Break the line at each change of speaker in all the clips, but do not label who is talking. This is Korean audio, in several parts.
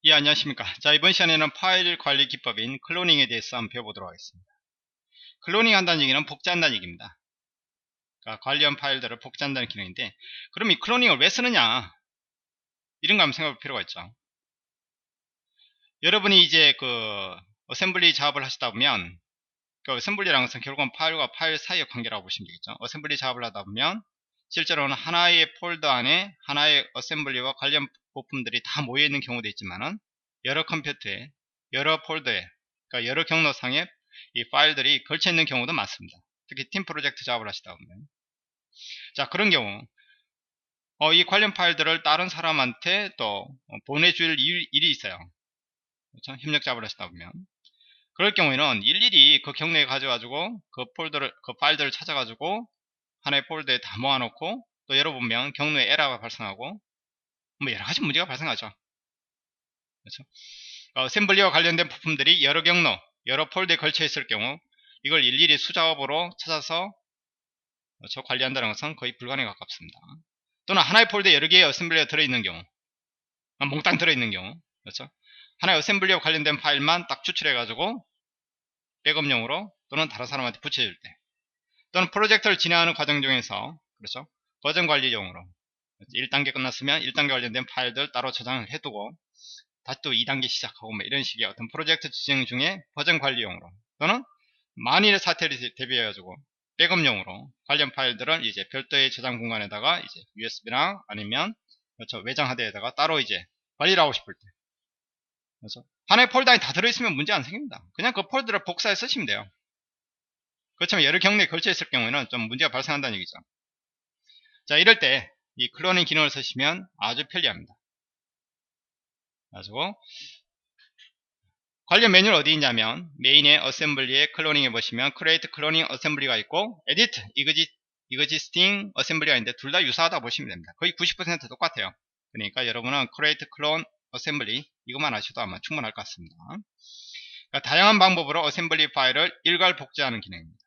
예, 안녕하십니까. 자, 이번 시간에는 파일 관리 기법인 클로닝에 대해서 한번 배워보도록 하겠습니다. 클로닝 한다는 얘기는 복제한다는 얘기입니다. 그러니까 관련 파일들을 복제한다는 기능인데, 그럼 이 클로닝을 왜 쓰느냐? 이런 거 한번 생각해 볼 필요가 있죠. 여러분이 이제 어셈블리 작업을 하시다 보면, 그 어셈블리라는 것은 결국은 파일과 파일 사이의 관계라고 보시면 되겠죠. 어셈블리 작업을 하다 보면, 실제로는 하나의 폴더 안에 하나의 어셈블리와 관련 부품들이 다 모여있는 경우도 있지만은, 여러 컴퓨터에, 여러 폴더에, 그러니까 여러 경로상에 이 파일들이 걸쳐 있는 경우도 많습니다. 특히 팀 프로젝트 작업을 하시다 보면. 자, 그런 경우, 이 관련 파일들을 다른 사람한테 또 보내줄 일이 있어요. 그렇죠? 협력 작업을 하시다 보면. 그럴 경우에는 일일이 그 경로에 가져가지고 그 파일들을 찾아가지고 하나의 폴더에 다 모아놓고 또 열어보면 경로에 에러가 발생하고 뭐 여러가지 문제가 발생하죠. 그렇죠? 어셈블리와 관련된 부품들이 여러 경로, 여러 폴더에 걸쳐 있을 경우 이걸 일일이 수작업으로 찾아서 관리한다는 것은 거의 불가능에 가깝습니다. 또는 하나의 폴더에 여러 개의 어셈블리가 들어있는 경우, 몽땅 들어있는 경우, 그렇죠? 하나의 어셈블리와 관련된 파일만 딱 추출해가지고 백업용으로 또는 다른 사람한테 붙여줄 때, 또는 프로젝트를 진행하는 과정 중에서, 그렇죠? 버전 관리용으로 1단계 끝났으면 1단계 관련된 파일들 따로 저장을 해두고 다시 또 2단계 시작하고 뭐 이런 식의 어떤 프로젝트 진행 중에 버전 관리용으로, 또는 만일의 사태를 대비해가지고 백업용으로 관련 파일들은 이제 별도의 저장 공간에다가 이제 USB나 아니면 그렇죠, 외장 하드에다가 따로 이제 관리를 하고 싶을 때, 그렇죠? 하나의 폴더 안에 다 들어있으면 문제 안 생깁니다. 그냥 그 폴더를 복사해 쓰시면 돼요. 그렇지만 여러 경로에 걸쳐 있을 경우에는 좀 문제가 발생한다는 얘기죠. 자, 이럴 때 이 클로닝 기능을 쓰시면 아주 편리합니다. 가지고 관련 메뉴는 어디 있냐면 메인의 어셈블리에 클로닝에 보시면 create cloning assembly가 있고 edit existing assembly가 있는데 둘 다 유사하다 보시면 됩니다. 거의 90% 똑같아요. 그러니까 여러분은 create clone assembly 이것만 하셔도 아마 충분할 것 같습니다. 그러니까 다양한 방법으로 어셈블리 파일을 일괄 복제하는 기능입니다.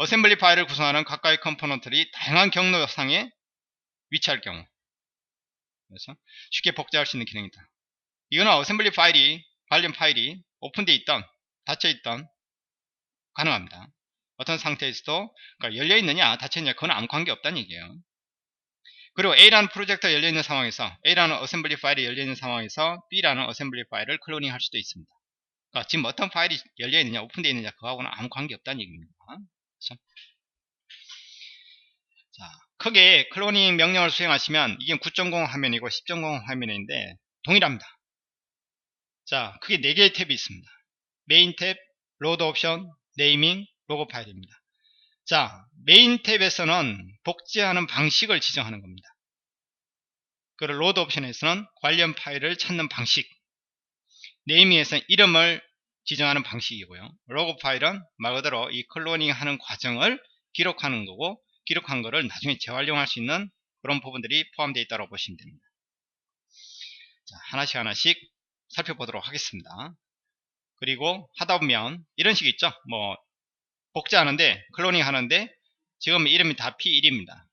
어셈블리 파일을 구성하는 각각의 컴포넌트들이 다양한 경로상에 위치할 경우, 그래서 쉽게 복제할 수 있는 기능이다. 이거는 어셈블리 파일이 관련 파일이 오픈되어 있던 닫혀 있던 가능합니다. 어떤 상태에서도 그러니까 열려 있느냐 닫혀 있느냐 그건 아무 관계 없다는 얘기예요. 그리고 A라는 프로젝트가 열려 있는 상황에서 A라는 어셈블리 파일이 열려 있는 상황에서 B라는 어셈블리 파일을 클로닝 할 수도 있습니다. 그러니까 지금 어떤 파일이 열려 있느냐 오픈되어 있느냐 그거하고는 아무 관계 없다는 얘기입니다. 그렇죠? 자, 크게 클로닝 명령을 수행하시면 이게 9.0 화면이고 10.0 화면인데 동일합니다. 자, 크게 4개의 탭이 있습니다. 메인 탭, 로드 옵션, 네이밍, 로고 파일입니다. 자, 메인 탭에서는 복제하는 방식을 지정하는 겁니다. 그리고 로드 옵션에서는 관련 파일을 찾는 방식, 네이밍에서는 이름을 지정하는 방식이고요. 로고 파일은 말 그대로 이 클로닝 하는 과정을 기록하는 거고, 기록한 거를 나중에 재활용할 수 있는 그런 부분들이 포함되어 있다고 보시면 됩니다. 자, 하나씩 하나씩 살펴보도록 하겠습니다. 그리고 하다 보면 이런 식이 있죠. 뭐 복제하는데 클로닝 하는데 지금 이름이 다 P1입니다.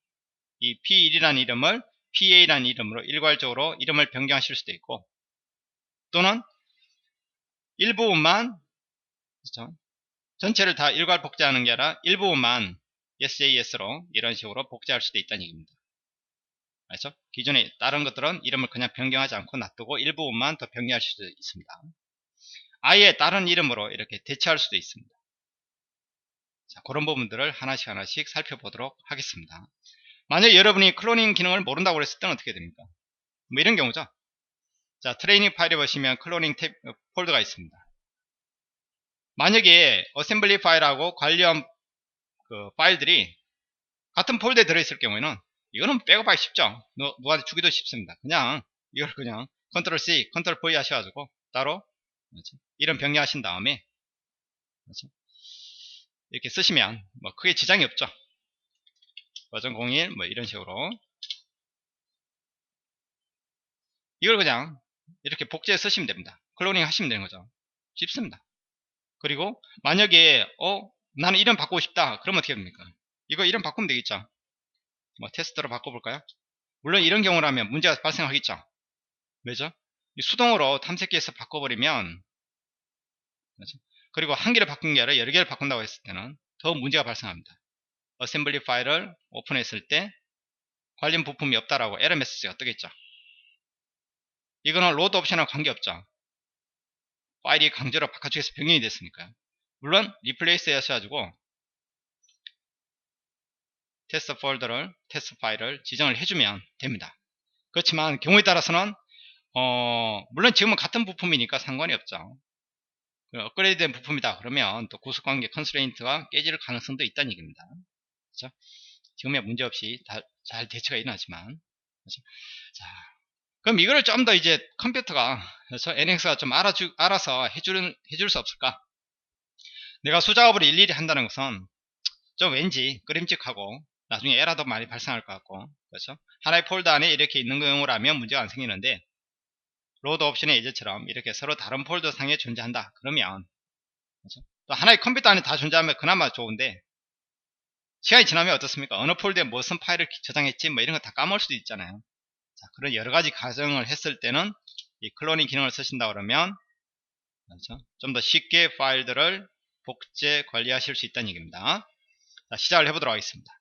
이 P1이라는 이름을 PA라는 이름으로 일괄적으로 이름을 변경하실 수도 있고, 또는 일부분만, 그렇죠? 전체를 다 일괄 복제하는 게 아니라 일부분만 SJS로 이런 식으로 복제할 수도 있다는 얘기입니다. 그렇죠? 기존에 다른 것들은 이름을 그냥 변경하지 않고 놔두고 일부분만 더 변경할 수도 있습니다. 아예 다른 이름으로 이렇게 대체할 수도 있습니다. 자, 그런 부분들을 하나씩 하나씩 살펴보도록 하겠습니다. 만약 여러분이 클로닝 기능을 모른다고 했을 때는 어떻게 됩니까? 뭐 이런 경우죠. 자, 트레이닝 파일에 보시면 클로닝 폴더가 있습니다. 만약에 어셈블리 파일하고 관련 파일들이 같은 폴더에 들어있을 경우에는 이거는 백업하기 쉽죠. 누구한테 주기도 쉽습니다. 그냥 이걸 그냥 컨트롤 C, 컨트롤 V 하셔가지고 따로, 그렇죠? 이름 변경하신 다음에, 그렇죠? 이렇게 쓰시면 뭐 크게 지장이 없죠. 버전 01 뭐 이런 식으로 이걸 그냥 이렇게 복제해 쓰시면 됩니다. 클로닝 하시면 되는 거죠. 쉽습니다. 그리고 만약에 나는 이름 바꾸고 싶다 그러면 어떻게 됩니까? 이거 이름 바꾸면 되겠죠. 뭐 테스트로 바꿔볼까요? 물론 이런 경우라면 문제가 발생하겠죠. 왜죠? 수동으로 탐색기에서 바꿔버리면, 그렇죠? 그리고 한 개를 바꾼 게 아니라 여러 개를 바꾼다고 했을 때는 더 문제가 발생합니다. 어셈블리 파일을 오픈했을 때 관련 부품이 없다라고 에러 메시지가 뜨겠죠. 이거는 로드 옵션하고 관계없죠. 파일이 강제로 바깥쪽에서 변경이 됐으니까요. 물론 리플레이스 하셔가지고 테스트 폴더를, 테스트 파일을 지정을 해주면 됩니다. 그렇지만 경우에 따라서는 물론 지금은 같은 부품이니까 상관이 없죠. 업그레이드 된 부품이다 그러면 또 구속관계 컨스트레인트가 깨질 가능성도 있다는 얘기입니다. 그렇죠? 지금이야 문제없이 잘 대처가 일어나지만, 그렇죠? 자, 그럼 이거를 좀 더 이제 컴퓨터가, 그렇죠? NX가 좀 알아서 해줄 수 없을까? 내가 수작업을 일일이 한다는 것은 좀 왠지 끄림직하고 나중에 에러도 많이 발생할 것 같고, 그렇죠? 하나의 폴더 안에 이렇게 있는 경우라면 문제가 안 생기는데, 로드 옵션의 예제처럼 이렇게 서로 다른 폴더 상에 존재한다 그러면, 그렇죠? 또 하나의 컴퓨터 안에 다 존재하면 그나마 좋은데, 시간이 지나면 어떻습니까? 어느 폴더에 무슨 파일을 저장했지 뭐 이런 거 다 까먹을 수도 있잖아요. 자, 그런 여러 가지 가정을 했을 때는 이 클로닝 기능을 쓰신다 그러면, 그렇죠? 좀 더 쉽게 파일들을 복제 관리하실 수 있다는 얘기입니다. 자, 시작을 해보도록 하겠습니다.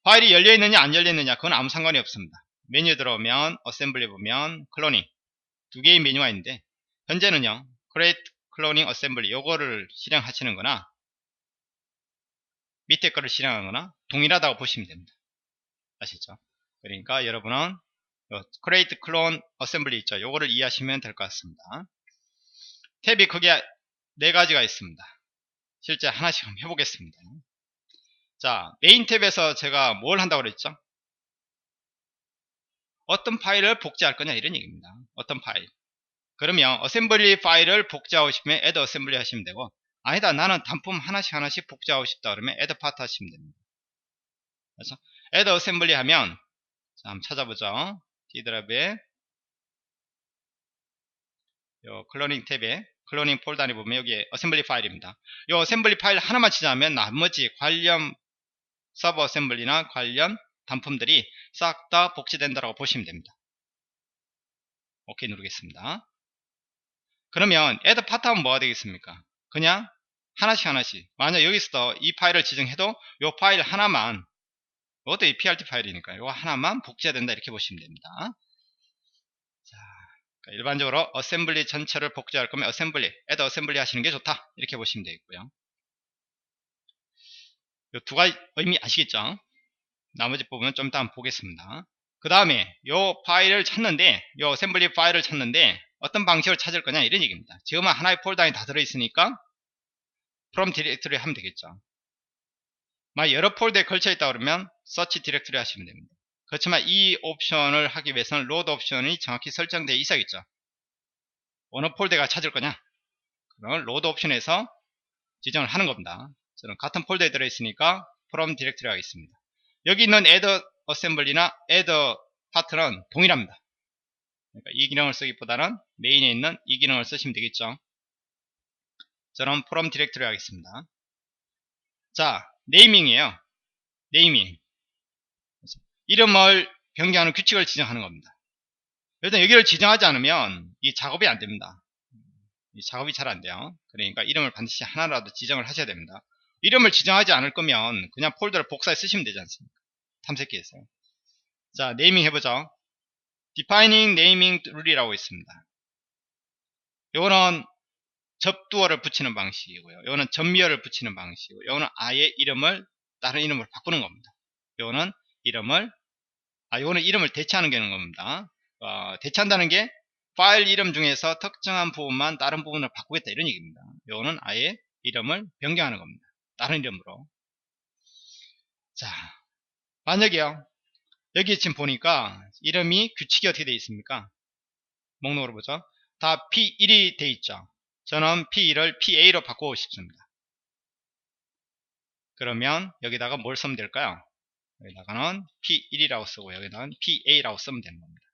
파일이 열려있느냐 안 열려있느냐 그건 아무 상관이 없습니다. 메뉴에 들어오면 어셈블리 보면 클로닝 두 개의 메뉴가 있는데, 현재는요 Create Cloning Assembly 요거를 실행하시는 거나 밑에 거를 실행하는 거나 동일하다고 보시면 됩니다. 아시죠? 그러니까 여러분은 Create Clone Assembly 있죠, 요거를 이해하시면 될 것 같습니다. 탭이 크게 4가지가 있습니다. 실제 하나씩 한번 해보겠습니다. 자, 메인 탭에서 제가 뭘 한다고 그랬죠? 어떤 파일을 복제할 거냐 이런 얘기입니다. 어떤 파일. 그러면 어셈블리 파일을 복제하고 싶으면 add assembly 하시면 되고, 아니다 나는 단품 하나씩 복제하고 싶다 그러면 add part 하시면 됩니다. 그래서 add assembly 하면, 자, 한번 찾아보죠. D 드라이브에 요 클로닝 탭에 클로닝 폴더 안에 보면 여기 어셈블리 파일입니다. 요 어셈블리 파일 하나만 지정하면 나머지 관련 서버 어셈블리나 관련 단품들이 싹 다 복제된다고 보시면 됩니다. 오케이 누르겠습니다. 그러면 add part 하면 뭐가 되겠습니까? 그냥 하나씩 만약 여기서 이 파일을 지정해도 이 파일 하나만, 이것도 이 PRT 파일이니까 이거 하나만 복제해야 된다 이렇게 보시면 됩니다. 자, 그러니까 일반적으로 어셈블리 전체를 복제할 거면 어셈블리, add 어셈블리 하시는 게 좋다 이렇게 보시면 되겠고요. 이 두 가지 의미 아시겠죠? 나머지 부분은 좀 이따 한번 보겠습니다. 그 다음에 이 파일을 찾는데, 이 어셈블리 파일을 찾는데 어떤 방식으로 찾을 거냐 이런 얘기입니다. 지금은 하나의 폴더 안에 다 들어있으니까 from 디렉토리 하면 되겠죠. 만약 여러 폴더에 걸쳐 있다 그러면 search 디렉토리 하시면 됩니다. 그렇지만 이 옵션을 하기 위해서는 로드 옵션이 정확히 설정되어 있어야겠죠. 어느 폴더가 찾을 거냐, 그럼 로드 옵션에서 지정을 하는 겁니다. 저는 같은 폴더에 들어있으니까 from 디렉토리 하겠습니다. 여기 있는 add assembly나 add part는 동일합니다. 그러니까 이 기능을 쓰기보다는 메인에 있는 이 기능을 쓰시면 되겠죠. 저는 from 디렉토리 하겠습니다. 자, 네이밍이에요. 네이밍. 이름을 변경하는 규칙을 지정하는 겁니다. 일단 여기를 지정하지 않으면 이 작업이 안 됩니다. 이 작업이 잘 안 돼요. 그러니까 이름을 반드시 하나라도 지정을 하셔야 됩니다. 이름을 지정하지 않을 거면 그냥 폴더를 복사해 쓰시면 되지 않습니까? 탐색기에서요. 자, 네이밍 해보죠. Defining Naming Rule이라고 있습니다. 요거는 접두어를 붙이는 방식이고요. 요거는 전미어를 붙이는 방식이고, 요거는 아예 이름을 다른 이름으로 바꾸는 겁니다. 요거는 이름을 대체하는 게 겁니다. 대체한다는 게 파일 이름 중에서 특정한 부분만 다른 부분을 바꾸겠다 이런 얘기입니다. 요거는 아예 이름을 변경하는 겁니다. 다른 이름으로. 자, 만약에요, 여기 지금 보니까 이름이 규칙이 어떻게 되어 있습니까? 목록으로 보죠. 다 P1이 되어 있죠. 저는 P1을 PA로 바꾸고 싶습니다. 그러면 여기다가 뭘 쓰면 될까요? 여기다가는 P1이라고 쓰고 여기다가는 PA라고 쓰면 되는 겁니다.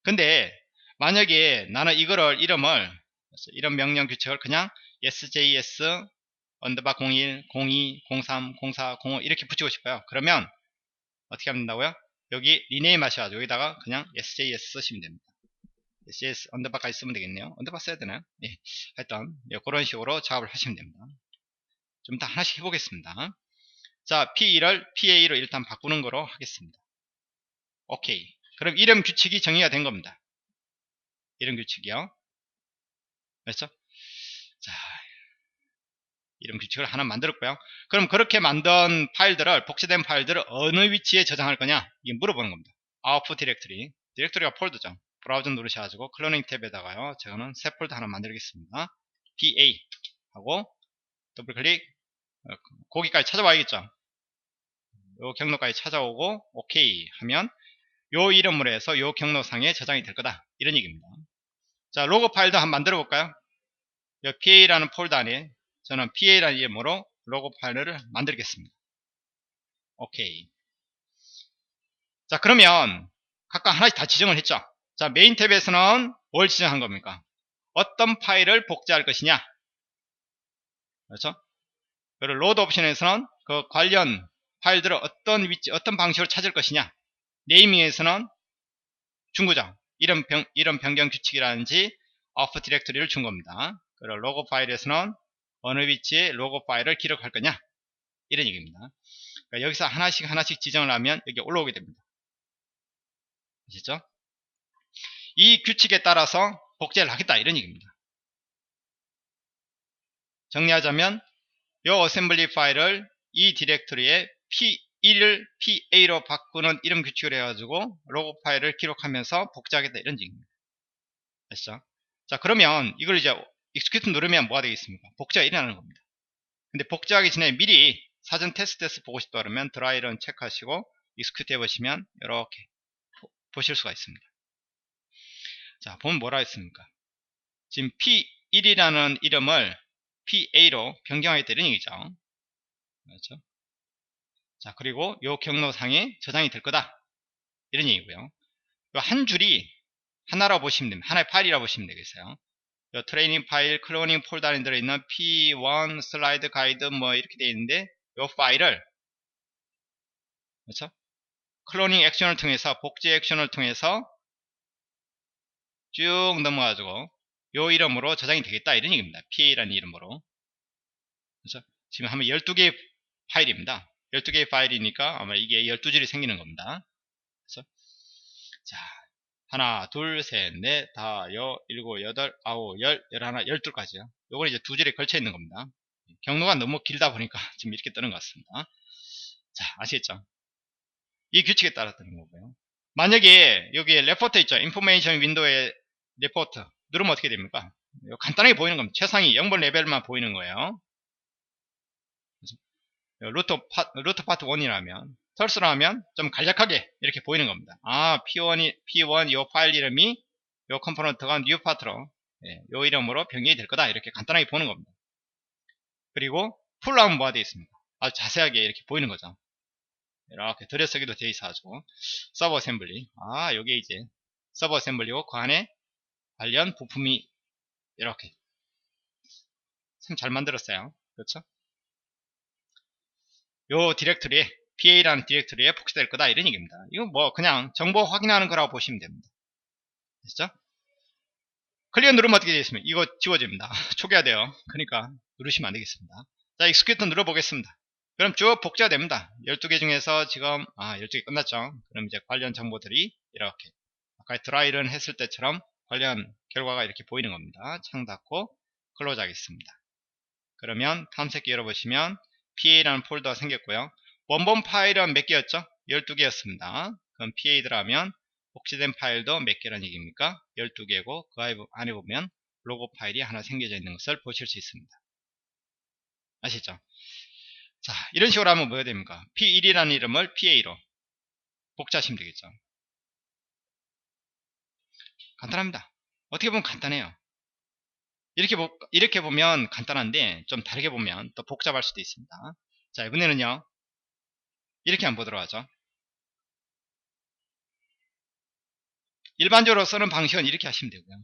근데 만약에 나는 이런 명령 규칙을 그냥 sjs 언더바 01, 02, 03, 04, 05 이렇게 붙이고 싶어요. 그러면 어떻게 하면 된다고요? 여기 리네임 하셔가지고 여기다가 그냥 sjs 쓰시면 됩니다. cs 언더바까지 쓰면 되겠네요. 언더바 써야 되나요? 예. 하여튼 예, 그런 식으로 작업을 하시면 됩니다. 좀 더 하나씩 해보겠습니다. 자, P2를 PA로 일단 바꾸는 거로 하겠습니다. 오케이. 그럼 이름 규칙이 정의가 된 겁니다. 이름 규칙이요. 그렇죠? 자, 이름 규칙을 하나 만들었고요. 그럼 그렇게 만든 파일들을, 복제된 파일들을 어느 위치에 저장할 거냐? 이게 물어보는 겁니다. 아웃풋 디렉토리. 디렉토리가 폴더죠. 브라우저 누르셔가지고 클로닝 탭에다가요. 제가는 새 폴더 하나 만들겠습니다. PA 하고 더블 클릭. 거기까지 찾아와야겠죠. 요 경로까지 찾아오고 오케이 하면 요 이름으로 해서 요 경로상에 저장이 될 거다. 이런 얘기입니다. 자, 로고 파일도 한번 만들어 볼까요? 요 PA라는 폴더 안에 저는 PA라는 이름으로 로고 파일을 만들겠습니다. 오케이. 자, 그러면 각각 하나씩 다 지정을 했죠. 자, 메인 탭에서는 뭘 지정한 겁니까? 어떤 파일을 복제할 것이냐. 그렇죠? 그리고 로드 옵션에서는 그 관련 파일들을 어떤 위치, 어떤 방식으로 찾을 것이냐. 네이밍에서는 준 거죠. 이름 변경 규칙이라든지 off 디렉토리를 준 겁니다. 그리고 로고 파일에서는 어느 위치에 로고 파일을 기록할 거냐. 이런 얘기입니다. 그러니까 여기서 하나씩 지정을 하면 여기 올라오게 됩니다. 아시죠? 이 규칙에 따라서 복제를 하겠다. 이런 얘기입니다. 정리하자면 이 어셈블리 파일을 이 디렉토리에 P1을 PA로 바꾸는 이름 규칙을 해가지고 로고 파일을 기록하면서 복제하겠다. 이런 얘기입니다. 아시죠? 자, 그러면 이걸 이제 execute 누르면 뭐가 되겠습니까? 복제가 일어나는 겁니다. 근데 복제하기 전에 미리 사전 테스트에서 보고 싶다 그러면 드라이런 체크하시고 execute 해보시면 이렇게 보실 수가 있습니다. 자, 보면 뭐라 했습니까? 지금 P1이라는 이름을 PA로 변경하겠다 이런 얘기죠. 그렇죠? 자, 그리고 요 경로상에 저장이 될 거다. 이런 얘기고요. 요 한 줄이 하나라고 보시면 됩니다. 하나의 파일이라고 보시면 되겠어요. 요 트레이닝 파일, 클로닝 폴더 안에 들어있는 P1 슬라이드 가이드 뭐 이렇게 되어 있는데 요 파일을 그렇죠? 클로닝 액션을 통해서 복제 액션을 통해서 쭉 넘어가지고 요 이름으로 저장이 되겠다 이런 얘기입니다. PA라는 이름으로. 그렇죠? 지금 하면 12개의 파일입니다. 12개의 파일이니까 아마 이게 12줄이 생기는 겁니다. 그렇죠? 자, 하나, 둘, 셋, 넷, 다, 여, 일곱, 여덟, 아홉, 열, 열하나, 12까지요. 요걸 이제 두 줄에 걸쳐 있는 겁니다. 경로가 너무 길다 보니까 지금 이렇게 뜨는 것 같습니다. 자, 아시겠죠? 이 규칙에 따라 뜨는 거고요. 만약에 여기에 레포트 있죠? 인포메이션 윈도우에 레포트 누르면 어떻게 됩니까? 간단하게 보이는 겁니다. 최상위 0번 레벨만 보이는 거예요. 루트 파트 1이라면 털스로 하면 좀 간략하게 이렇게 보이는 겁니다. 아, P1 이 파일 이름이 이 컴포넌트가 뉴 파트로 이 이름으로 변경이 될 거다 이렇게 간단하게 보는 겁니다. 그리고 풀로 하면 뭐가 되어 있습니까? 아주 자세하게 이렇게 보이는 거죠. 이렇게 들여쓰기도 되어 있어가지고 서버 어셈블리, 아 요게 이제 서버 어셈블리고 그 안에 관련 부품이 이렇게 참 잘 만들었어요. 그렇죠? 요 디렉토리에 PA라는 디렉토리에 복제될 거다 이런 얘기입니다. 이건 뭐 그냥 정보 확인하는 거라고 보시면 됩니다. 됐죠? 클리어 누르면 어떻게 되겠습니까? 이거 지워집니다. 초기화 돼요. 그러니까 누르시면 안 되겠습니다. 자, 익스큐트 눌러보겠습니다. 그럼 쭉 복제가 됩니다. 12개 중에서 지금 12개 끝났죠. 그럼 이제 관련 정보들이 이렇게 아까 드라이런 했을 때처럼 관련 결과가 이렇게 보이는 겁니다. 창 닫고 클로즈 하겠습니다. 그러면 탐색기 열어보시면 PA라는 폴더가 생겼고요. 원본 파일은 몇 개였죠? 12개였습니다. 그럼 PA 들어가면 복제된 파일도 몇 개라는 얘기입니까? 12개고 그 안에 보면 로고 파일이 하나 생겨져 있는 것을 보실 수 있습니다. 아시죠? 자, 이런 식으로 하면 뭐가 됩니까? P1이라는 이름을 PA로 복제하시면 되겠죠. 간단합니다. 어떻게 보면 간단해요. 이렇게 보면 간단한데 좀 다르게 보면 또 복잡할 수도 있습니다. 자, 이번에는요. 이렇게 한번 보도록 하죠. 일반적으로 쓰는 방식은 이렇게 하시면 되고요.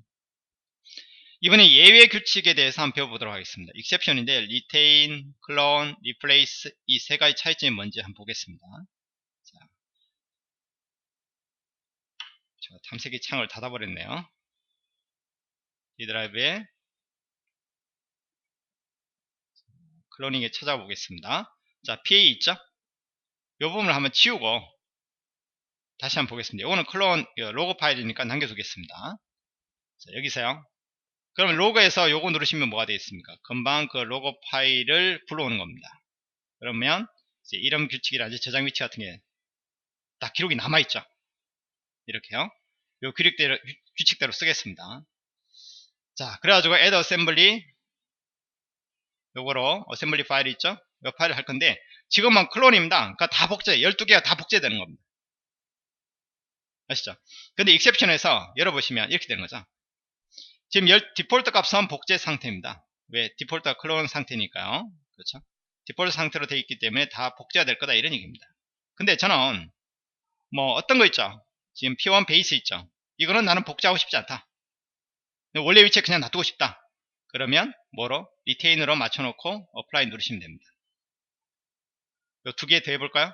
이번에 예외 규칙에 대해서 한번 배워보도록 하겠습니다. exception인데 retain, clone, replace 이 세 가지 차이점이 뭔지 한번 보겠습니다. 자, 제가 탐색기 창을 닫아버렸네요. D 드라이브에 클로닝에 찾아보겠습니다. 자, PA 있죠? 이 부분을 한번 지우고 다시 한번 보겠습니다. 이거는 클론 로그 파일이니까 남겨두겠습니다. 자, 여기서요. 그럼 로그에서 요거 누르시면 뭐가 되겠습니까? 금방 그 로그 파일을 불러오는 겁니다. 그러면 이제 이름 규칙이라든지 저장 위치 같은 게 다 기록이 남아있죠. 이렇게요. 요 규칙대로 쓰겠습니다. 자, 그래가지고 add assembly 요거로 어셈블리 파일이 있죠? 이 파일을 할 건데 지금은 클론입니다. 그러니까 다 복제, 12개가 다 복제되는 겁니다. 아시죠? 근데 익셉션에서 열어보시면 이렇게 되는 거죠. 지금 디폴트 값은 복제 상태입니다. 왜? 디폴트가 클론 상태니까요. 그렇죠? 디폴트 상태로 되어 있기 때문에 다 복제가 될 거다 이런 얘기입니다. 근데 저는 뭐 어떤 거 있죠? 지금 P1 베이스 있죠? 이거는 나는 복제하고 싶지 않다. 원래 위치에 그냥 놔두고 싶다. 그러면 뭐로? 리테인으로 맞춰놓고 어플라이 누르시면 됩니다. 이 두 개 더 해볼까요?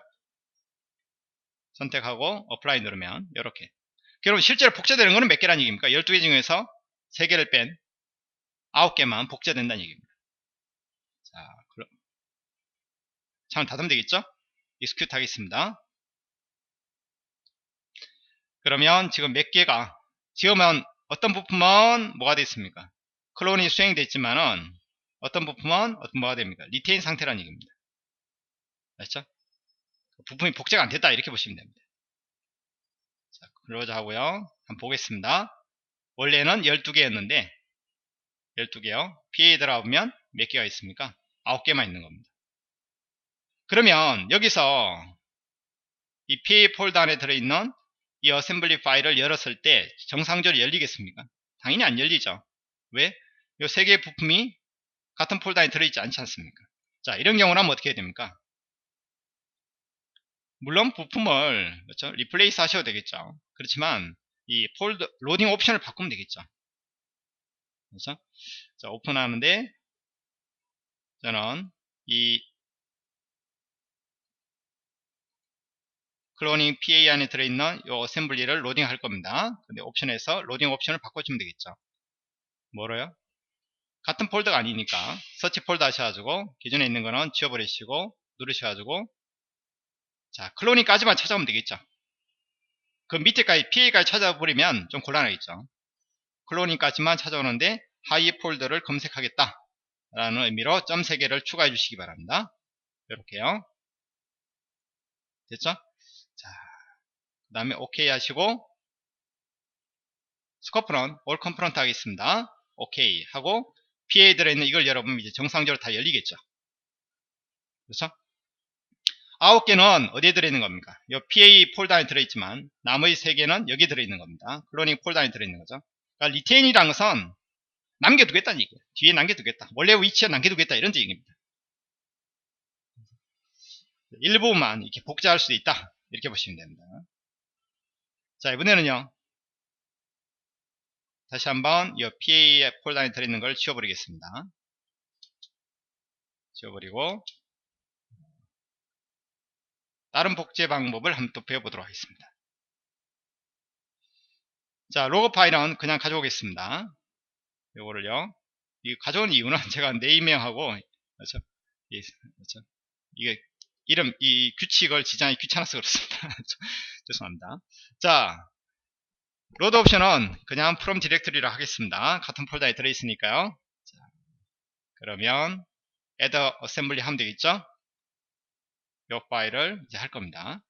선택하고 어플라이 누르면 이렇게. 그럼 실제로 복제되는 거는 몇 개란 얘기입니까? 12개 중에서 3개를 뺀 9개만 복제된다는 얘기입니다. 자, 그럼 잘 닫으면 되겠죠? 익스큐트 하겠습니다. 그러면 지금 몇 개가 지금은 어떤 부품은 뭐가 되어 있습니까? 클론이 수행되어 있지만은 어떤 부품은 뭐가 됩니까? 리테인 상태라는 얘기입니다. 알죠? 부품이 복제가 안 됐다 이렇게 보시면 됩니다. 자, 클로즈 하고요. 한번 보겠습니다. 원래는 12개였는데 12개요. PA 들어가보면 몇 개가 있습니까? 9개만 있는 겁니다. 그러면 여기서 이 PA 폴더 안에 들어있는 이 어셈블리 파일을 열었을 때 정상적으로 열리겠습니까? 당연히 안 열리죠. 왜? 이 3개의 부품이 같은 폴더 안에 들어있지 않지 않습니까? 자, 이런 경우라면 어떻게 해야 됩니까? 물론 부품을 그렇죠? 리플레이스 하셔도 되겠죠. 그렇지만 이 폴더 로딩 옵션을 바꾸면 되겠죠. 그렇죠? 자, 오픈하는데 저는 이 클로닝 PA 안에 들어있는 이 어셈블리를 로딩 할 겁니다. 근데 옵션에서 로딩 옵션을 바꿔주면 되겠죠. 뭐로요? 같은 폴더가 아니니까 서치 폴더 하셔가지고 기존에 있는 거는 지워버리시고 누르셔가지고 자 클로닝까지만 찾아오면 되겠죠. 그 밑에까지 PA까지 찾아버리면 좀 곤란하겠죠. 클로닝까지만 찾아오는데 하이 폴더를 검색하겠다 라는 의미로 점 3개를 추가해 주시기 바랍니다. 이렇게요. 됐죠? 자, 그 다음에 OK 하시고 스코프는 올 컴포넌트 하겠습니다. OK 하고 PA에 들어있는 이걸 열어보면 이제 정상적으로 다 열리겠죠. 그렇죠? 9개는 어디에 들어있는 겁니까? 이 PA 폴더 안에 들어있지만 나머지 3개는 여기 들어있는 겁니다. 클로닝 폴더 안에 들어있는 거죠. 그러니까 리테인이라는 것은 남겨두겠다는 얘기예요. 뒤에 남겨두겠다. 원래 위치에 남겨두겠다 이런 얘기입니다. 일부만 이렇게 복제할 수 있다. 이렇게 보시면 됩니다. 자, 이번에는요. 다시 한번 이 PA 폴더 안에 들어있는 걸 지워버리겠습니다. 지워버리고 다른 복제 방법을 한번 또 배워보도록 하겠습니다. 자, 로그 파일은 그냥 가져오겠습니다. 요거를요. 이 가져온 이유는 제가 네이밍하고 그렇죠? 그렇죠? 이게 이름 이 규칙을 지정하기 귀찮아서 그렇습니다. 죄송합니다. 자, 로드 옵션은 그냥 from 디렉토리로 하겠습니다. 같은 폴더에 들어있으니까요. 자, 그러면 add assembly 하면 되겠죠? 이 파일을 이제 할 겁니다.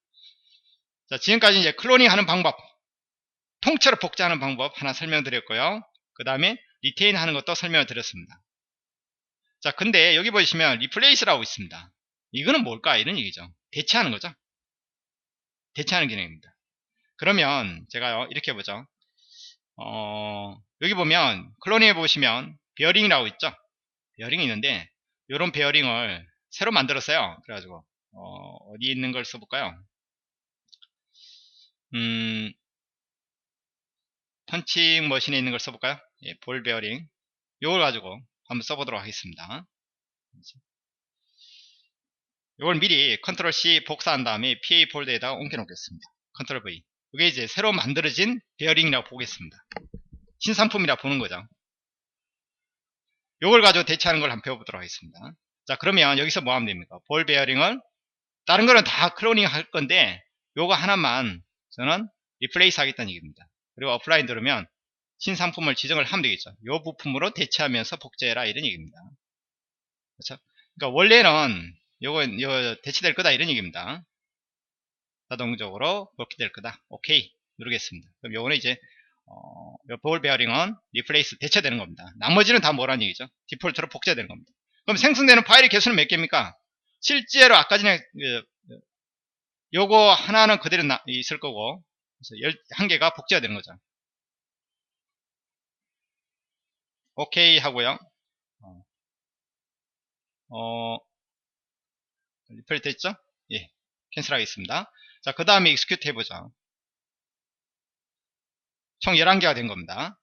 자, 지금까지 이제 클로닝 하는 방법, 통째로 복제하는 방법 하나 설명드렸고요. 그 다음에 리테인 하는 것도 설명을 드렸습니다. 자, 근데 여기 보시면 리플레이스라고 있습니다. 이거는 뭘까? 이런 얘기죠. 대체하는 거죠. 대체하는 기능입니다. 그러면 제가요, 이렇게 해보죠. 여기 보면 클로닝에 보시면 베어링이라고 있죠. 베어링이 있는데 이런 베어링을 새로 만들었어요. 그래가지고 어디 있는 걸 써볼까요? 펀칭 머신에 있는 걸 써볼까요? 예, 볼 베어링 이걸 가지고 한번 써보도록 하겠습니다. 이걸 미리 컨트롤 C 복사한 다음에 PA 폴더에다가 옮겨 놓겠습니다. 컨트롤 V. 이게 이제 새로 만들어진 베어링이라고 보겠습니다. 신상품이라 보는 거죠. 요걸 가지고 대체하는 걸 한번 배워보도록 하겠습니다. 자, 그러면 여기서 뭐 하면 됩니까? 볼 베어링을, 다른 거는 다 클로닝 할 건데 요거 하나만 저는 리플레이스 하겠다는 얘기입니다. 그리고 어플라이 누르면 신상품을 지정을 하면 되겠죠. 요 부품으로 대체하면서 복제해라, 이런 얘기입니다. 그렇죠? 그러니까 원래는 요거 대체될 거다, 이런 얘기입니다. 자동적으로 복제될 거다. 오케이 누르겠습니다. 그럼 요거는 이제 요 볼 베어링은 리플레이스 대체되는 겁니다. 나머지는 다 뭐라는 얘기죠? 디폴트로 복제되는 겁니다. 그럼 생성되는 파일의 개수는 몇 개입니까? 실제로 아까 전에 요거 하나는 그대로 있을 거고, 그래서 11개가 복제가 되는 거죠. 오케이 하고요. 리플레이 됐죠? 예. 캔슬 하겠습니다. 자, 그 다음에 익스큐트 해보죠. 총 11개가 된 겁니다.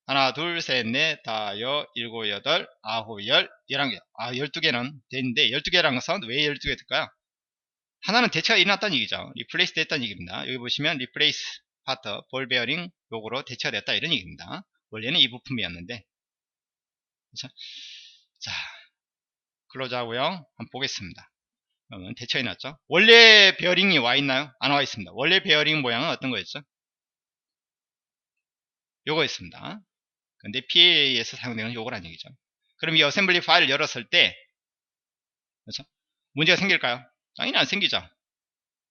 하나, 둘, 셋, 넷, 다섯, 일곱, 여덟, 아홉, 열, 11개. 12개는 됐는데, 12개라는 것은 왜 12개 될까요? 하나는 대체가 일어났다는 얘기죠. 리플레이스 됐다는 얘기입니다. 여기 보시면 리플레이스 파트, 볼 베어링 요거로 대체가 됐다, 이런 얘기입니다. 원래는 이 부품이었는데. 그렇죠? 자, 클로즈 하고요. 한번 보겠습니다. 그러면 대체가 났죠. 원래 베어링이 와 있나요? 안 와 있습니다. 원래 베어링 모양은 어떤 거였죠? 요거였습니다. 근데 PA에서 사용되는 요거란 얘기죠. 그럼 이 어셈블리 파일을 열었을 때, 그렇죠? 문제가 생길까요? 당연히 안 생기죠.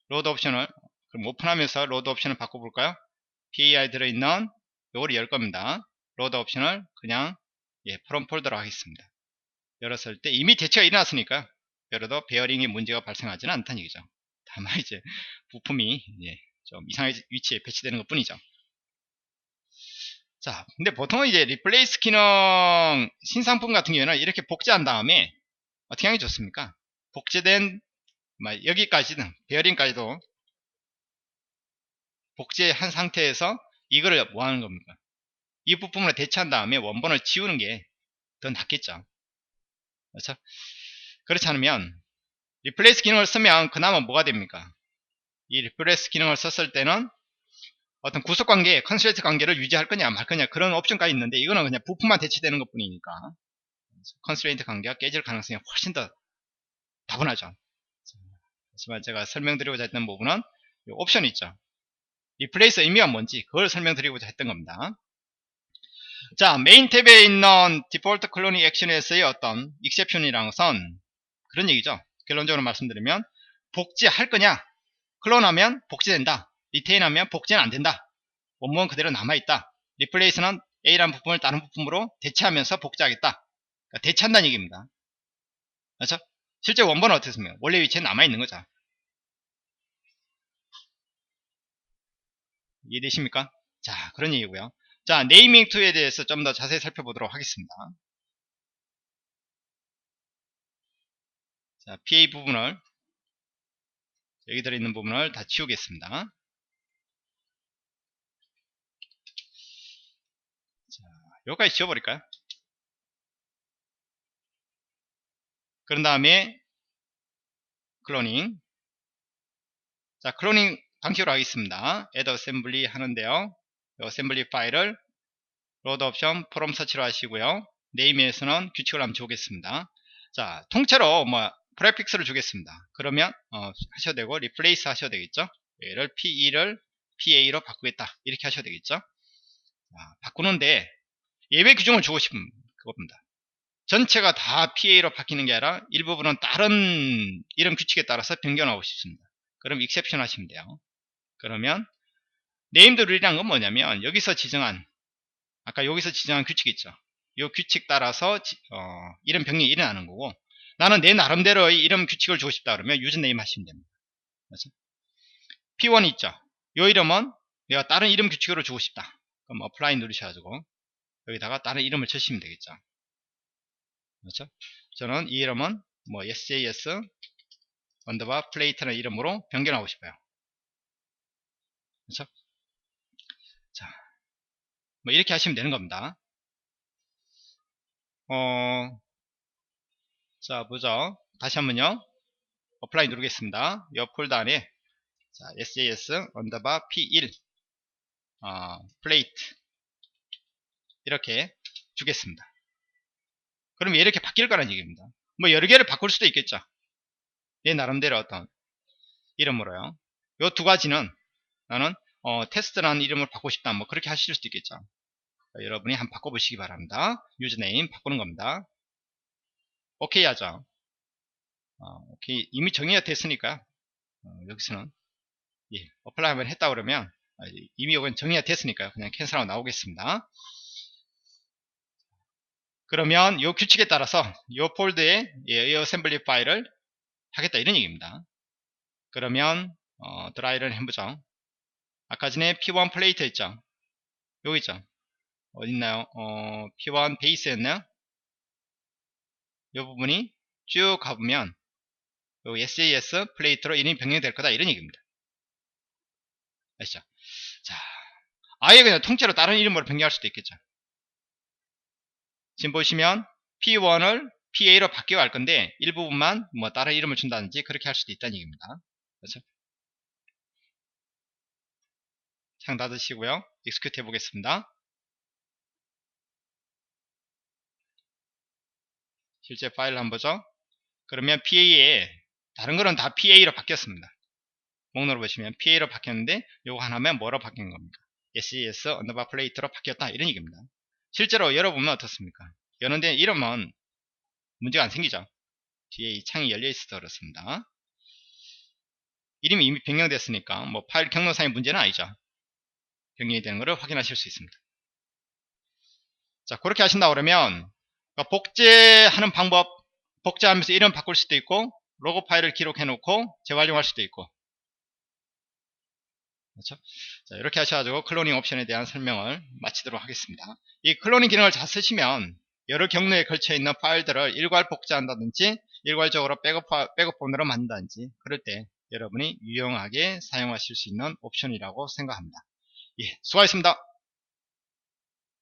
로드 옵션을, 그럼 오픈하면서 로드 옵션을 바꿔볼까요? PAI 들어있는 요거를 열 겁니다. 로드 옵션을 그냥 프롬 폴더로 하겠습니다. 열었을 때 이미 대체가 일어났으니까 열어도 베어링에 문제가 발생하지는 않다는 얘기죠. 다만 이제 부품이 좀 이상한 위치에 배치되는 것 뿐이죠. 자, 근데 보통은 이제 리플레이스 기능 신상품 같은 경우에는 이렇게 복제한 다음에 어떻게 하는 게 좋습니까? 복제된 여기까지는 베어링까지도 복제한 상태에서 이거를 뭐 하는 겁니까? 이 부품을 대체한 다음에 원본을 지우는 게 더 낫겠죠. 그렇죠? 그렇지 않으면 리플레이스 기능을 쓰면 그나마 뭐가 됩니까? 이 리플레이스 기능을 썼을 때는 어떤 구속관계, 컨스트레이트 관계를 유지할 거냐 말 거냐 그런 옵션까지 있는데, 이거는 그냥 부품만 대체되는 것 뿐이니까 컨스트레이트 관계가 깨질 가능성이 훨씬 더 다분하죠. 하지만 제가 설명드리고자 했던 부분은 이 옵션이 있죠. 리플레이스 의미가 뭔지 그걸 설명드리고자 했던 겁니다. 자, 메인 탭에 있는 디폴트 클로닝 액션에서의 어떤 익셉션이라는 것은 그런 얘기죠. 결론적으로 말씀드리면 복제할 거냐, 클론하면 복제된다, 리테인하면 복제는 안 된다, 원본은 그대로 남아있다, 리플레이스는 A라는 부품을 다른 부품으로 대체하면서 복제하겠다. 그러니까 대체한다는 얘기입니다. 그렇죠? 실제 원본은 어떻습니까? 원래 위치에 남아있는 거죠. 이해되십니까? 자, 그런 얘기고요. 자, 네이밍 툴에 대해서 좀 더 자세히 살펴보도록 하겠습니다. 자, PA 부분을, 여기 들어있는 부분을 다 지우겠습니다. 자, 여기까지 지워버릴까요? 그런 다음에 클로닝. 자, 클로닝 방식으로 하겠습니다. add assembly 하는데요. 이 어셈블리 파일을 로드 옵션 프롬 서치로 하시고요. 네임에서는 규칙을 한번 주겠습니다. 자, 통째로 프레픽스를 주겠습니다. 그러면 하셔도 되고 리플레이스 하셔도 되겠죠. 얘를 PE를 PA로 바꾸겠다, 이렇게 하셔도 되겠죠. 바꾸는데 예외 규정을 주고 싶은 그겁니다. 전체가 다 PA로 바뀌는 게 아니라 일부분은 다른 이름 규칙에 따라서 변경하고 싶습니다. 그럼 익셉션 하시면 돼요. 그러면 네임드 룰이란 건 뭐냐면 아까 여기서 지정한 규칙 있죠. 이 규칙 따라서 이름 변경이 일어나는 거고, 나는 내 나름대로의 이름 규칙을 주고 싶다 그러면 유저네임 하시면 됩니다. 그렇죠? P1 있죠. 이 이름은 내가 다른 이름 규칙으로 주고 싶다. 그럼 어플라이 누르셔가지고 여기다가 다른 이름을 주시면 되겠죠. 그렇죠? 저는 이 이름은 SJS 언더바 플레이트라는 이름으로 변경하고 싶어요. 그렇죠? 자, 이렇게 하시면 되는 겁니다. 자, 보죠. 다시 한번요. 어플라이 누르겠습니다. 이 폴더 안에 자, sjs 언더바 p1 플레이트 이렇게 주겠습니다. 그럼 이렇게 바뀔 거라는 얘기입니다. 뭐 여러 개를 바꿀 수도 있겠죠. 내 나름대로 어떤 이름으로요. 요 두 가지는 나는 테스트라는 이름을 바꾸고 싶다. 뭐 그렇게 하실 수도 있겠죠. 여러분이 한번 바꿔보시기 바랍니다. 유저네임 바꾸는 겁니다. 오케이 하죠. 오케이. 이미 정의가 됐으니까 여기서는 예, 어플라이 한번 했다 그러면 이미 이건 정의가 됐으니까요. 그냥 캔슬하고 나오겠습니다. 그러면 이 규칙에 따라서 이 폴드에 이 어셈블리 파일을 하겠다 이런 얘기입니다. 그러면 드라이를 해보죠. 아까 전에 P1 플레이트 있죠. 여기 있죠. 어딨나요? P1 베이스였나요? 이 부분이 쭉 가보면 여기 SAS 플레이트로 이름이 변경될 거다 이런 얘기입니다. 아시죠? 자, 아예 그냥 통째로 다른 이름으로 변경할 수도 있겠죠. 지금 보시면 P1을 PA로 바뀌어 갈 건데 일부분만 뭐 다른 이름을 준다든지 그렇게 할 수도 있다는 얘기입니다. 그렇죠? 창 닫으시고요. 익스큐트 해보겠습니다. 실제 파일을 한번 보죠. 그러면 PA에 다른 거는 다 PA로 바뀌었습니다. 목록을 보시면 PA로 바뀌었는데 요거 하나면 뭐로 바뀐 겁니까? SES 언더바 플레이트로 바뀌었다 이런 얘기입니다. 실제로 열어보면 어떻습니까? 여는데 이러면 문제가 안 생기죠. 뒤에 이 창이 열려 있어서 그렇습니다. 이름이 이미 변경됐으니까 뭐 파일 경로상의 문제는 아니죠. 변경이 되는 것을 확인하실 수 있습니다. 자, 그렇게 하신다 그러면 복제하는 방법, 복제하면서 이름 바꿀 수도 있고 로고 파일을 기록해 놓고 재활용할 수도 있고, 그렇죠? 자, 이렇게 하셔가지고 클로닝 옵션에 대한 설명을 마치도록 하겠습니다. 이 클로닝 기능을 잘 쓰시면 여러 경로에 걸쳐 있는 파일들을 일괄 복제한다든지 일괄적으로 백업본으로 만든다든지 그럴 때 여러분이 유용하게 사용하실 수 있는 옵션이라고 생각합니다. 예, 수고하셨습니다.